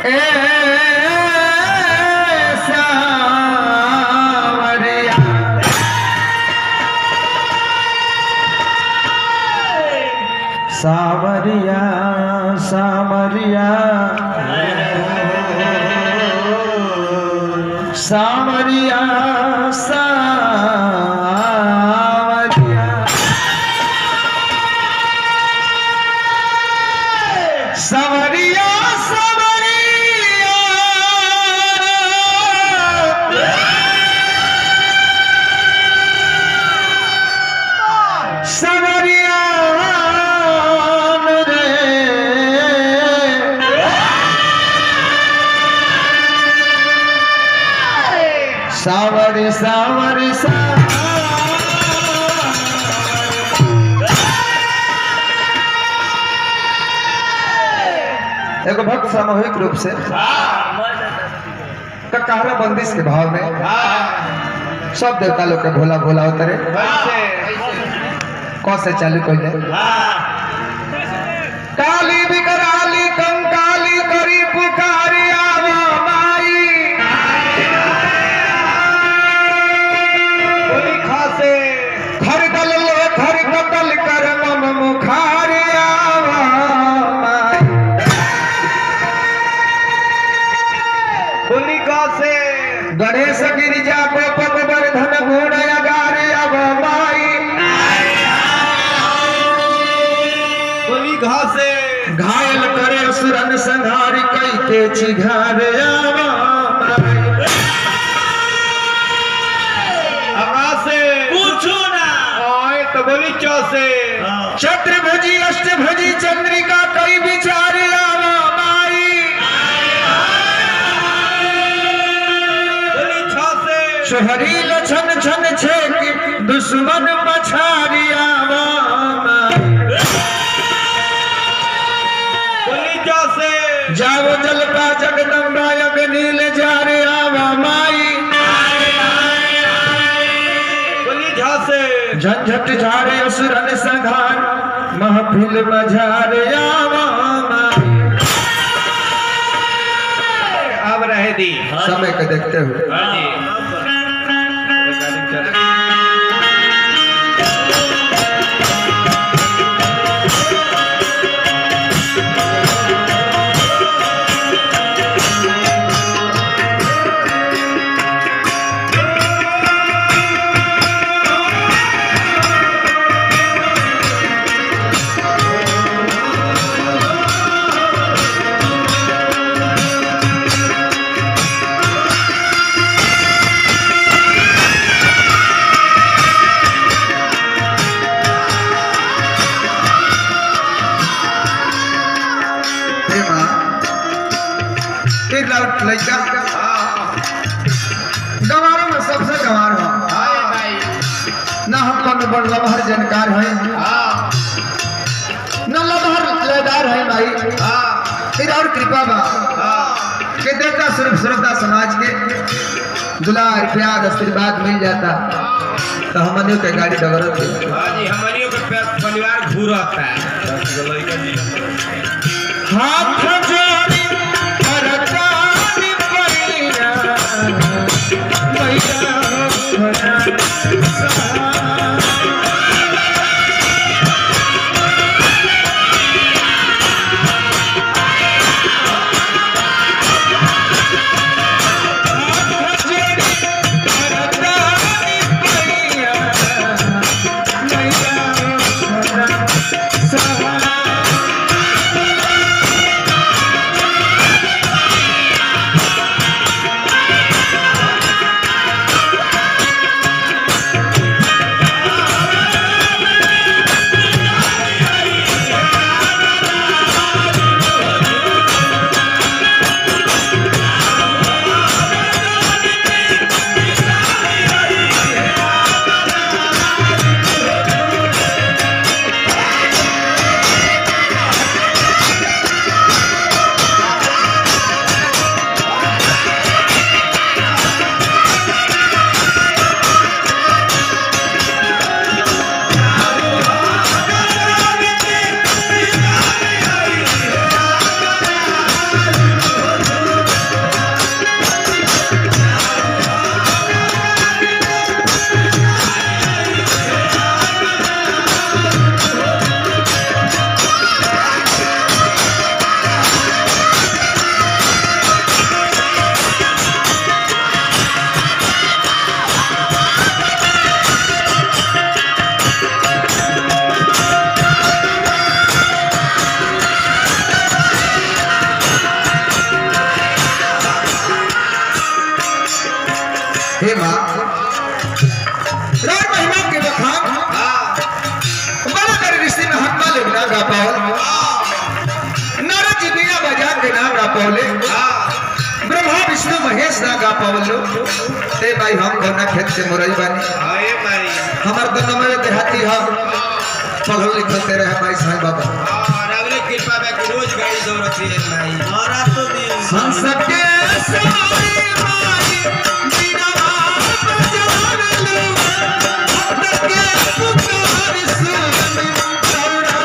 ए सावरिया सावरिया सावरिया सावरिया सावरिया सावरिया सावरिया रे सावरी सावरी एगो भक्त सामूहिक रूप से ककारा बंदिश के भाव में सब देवता लोग के भोला भोला उतरे कौन से चालू कोई काली बिकराली कंकाली करी पुकारी आवा माई बोली खासे घर दल ले घर कतल कर मम मुखारी आवा माई बोली खासे गणेश गिरिजा गोपक वर्धन गुण अगारे आवा माई घासे घायल करे असुरन संहारी कई के चिघारे आवासे पूछो ना आए तो बोली चौसे चतुर्भुजी अष्टभुजी चंद्रिका कई विचारे आवा माई बोली छासे शहरी लछन छन छेक दुश्मन पछारी आवा जाओ जलपा जगदम्बा यग नील जारे आवा माई बोली झासे झंझट झारे असुरन संघार महफिल मझारे आवा माई। अब रहे दी समय को देखते हुए लड़का गंवारों में सबसे गंवार हो ना हम कौन बड़ लमहर जानकार है न लमहर लेदार है भाई फिर और कृपा बा के देवता स्वरूप श्रद्धा समाज के दुलार प्यार आशीर्वाद मिल जाता तो हमनियों के गाड़ी डगरत है हमनियों के परिवार घूरता है हाथ जोड़ी हे माँ राज महिमा के बखान बड़ा कर ऋषि में हत्मा लेना गा पावल नारद जी बीना बजा के ना गा पावले ब्रह्मा विष्णु महेश ना गा पावलो ते भाई हम गन्ना खेत से मुरई बानी हमार तो नमरे देहाती हम पढ़ल लिखल ते रहे भाई साईं बाबा कृपा बा रोज गाड़ी दौड़ती है भाई और आप तो दिन हम सबके सारी माई बिना बजान लो भक्त के पुकार सुन दौड़ा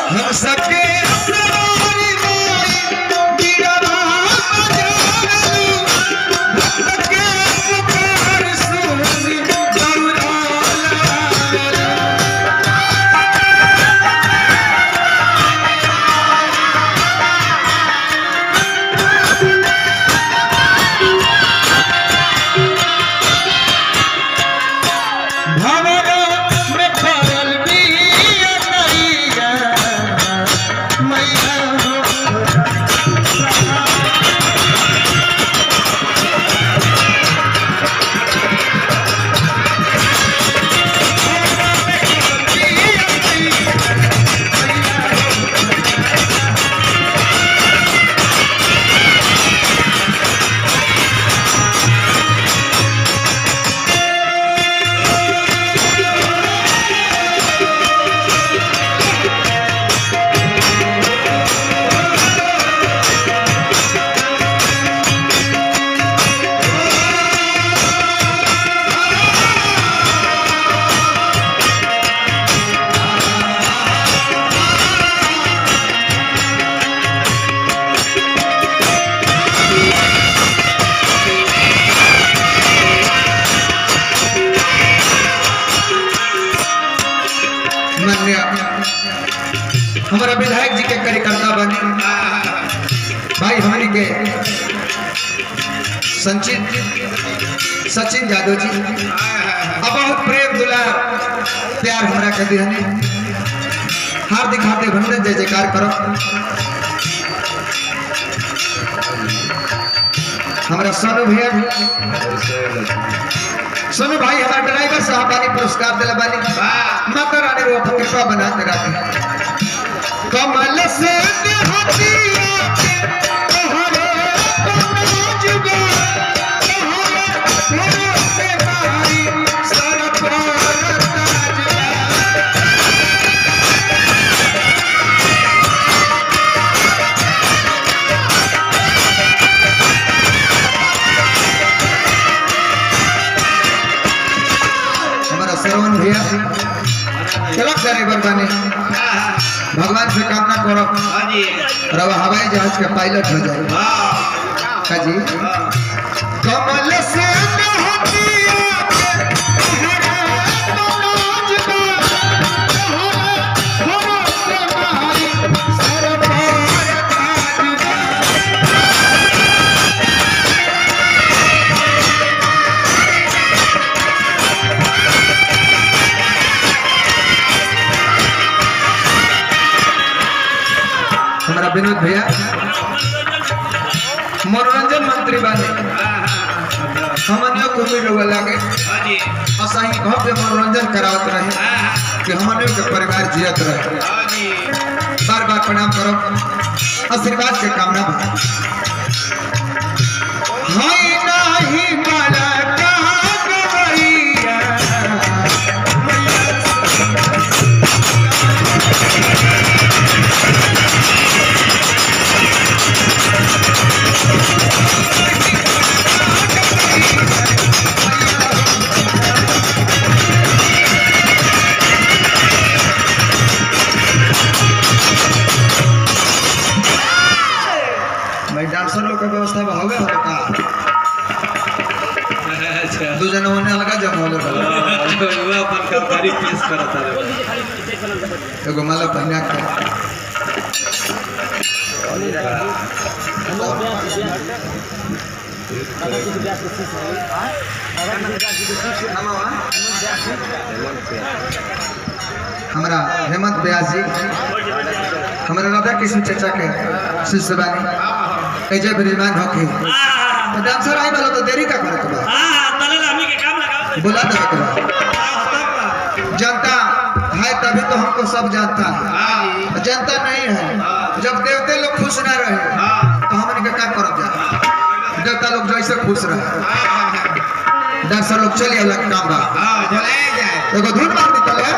हम सबके हमारा विधायक जी के कार्यकर्ता बने भाई हमारी के सचिन यादव जी अब बहुत प्रेम दुलार प्यार हमरा के दिहने हार्दिक हार्दिक अभिनंदन जय जयकार करो हमारा सोनू भैया सोनू भाई हमारा ड्राइवर साहब बानी पुरस्कार दिला बानी माता रानी वो कृपा बना के रखे कमल से हथिया के तोहरे जुगा तोहरे से मारी सर पर ताजगा हमारा श्रवण भैया चलक ड्राइवर बने भगवान से कामना करो रवा हवाई जहाज का पायलट हो जाए जी कमल से हमारा विनोद भैया मनोरंजन मंत्री बने हमनियों को भी लोग लगे असाही भव्य मनोरंजन करावत रहे कि हमनियों के परिवार जियत रहे बार बार प्रणाम करो आशीर्वाद के कामना हाय नाही माला का गवैया डांसर लोग का व्यवस्था होगा दो जन होने लगा जब होले अपन कमदारी पेश करता है एगो माला पहना के हमारा हेमंत व्यास जी हमारा राधा कृष्ण चचा के शिष्य बानी एजे विराजमान होके तो डांसर आई वाला तो देरी का करे के बा बुला दे के बा जनता है तभी तो हमको सब जानता है जनता नहीं है जब देवते लोग खुश ना रहे तो हमन के क्या करब जा देवता लोग जैसे खुश रहे डांसर लोग चलिए अलग काम बा एगो धुन बात निकल है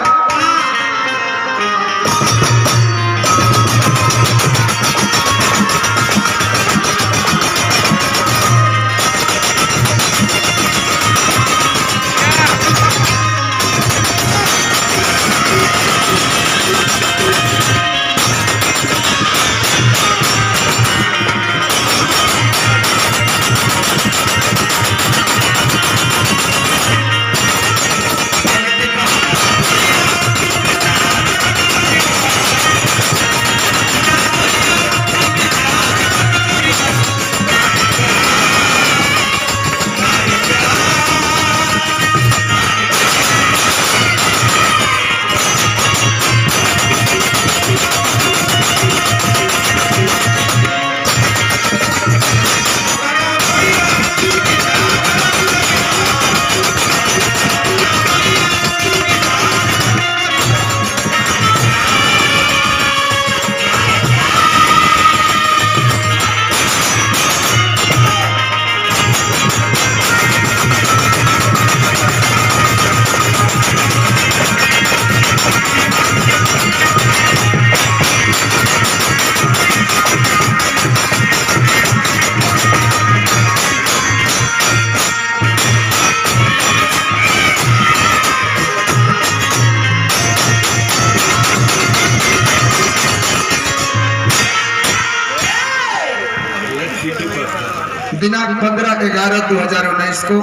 दिनांक 15/11/2019 को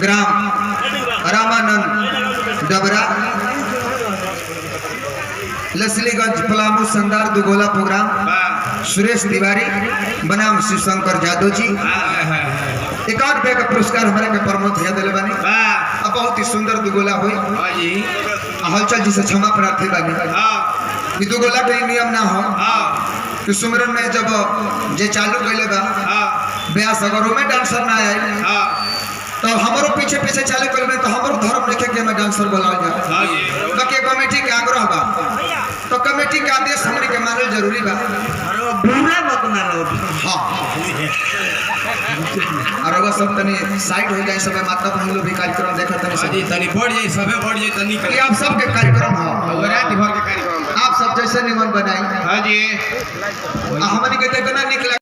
ग्राम रामानंद डबरा लसलीगंज पलामू संदार दुगोला प्रोग्राम सुरेश तिवारी बनाम शिवशंकर यादव जी एकाध रुपया का पुरस्कार हमारे के प्रमोद भैया दिले बानी बहुत ही सुंदर दुगोला हुई हलचल जी से क्षमा प्रार्थी बानी दुगोला के नियम ना हो कि सुमरन में जब जे चालू कैले बा ब्यास अगर में डांसर ना आए तो हमारो पीछे पीछे चालू करबे तो हमारो धर्म लिखे के में डांसर बोलाल जा बाकी कमेटी के आग्रह बा तो कमेटी के आदेश हमने के मानल जरूरी बा बुरा मत मारो हां और अगर सब तनी साइड हो जाए सब माता बहन लोग भी कार्यक्रम देखत तनी जी तनी बढ़ जाए सबे बढ़ जाए तनी कि आप सब के कार्यक्रम हो रात भर के कार्यक्रम आप सब जैसे निमन बनाई हां जी हमनी के देखना निकला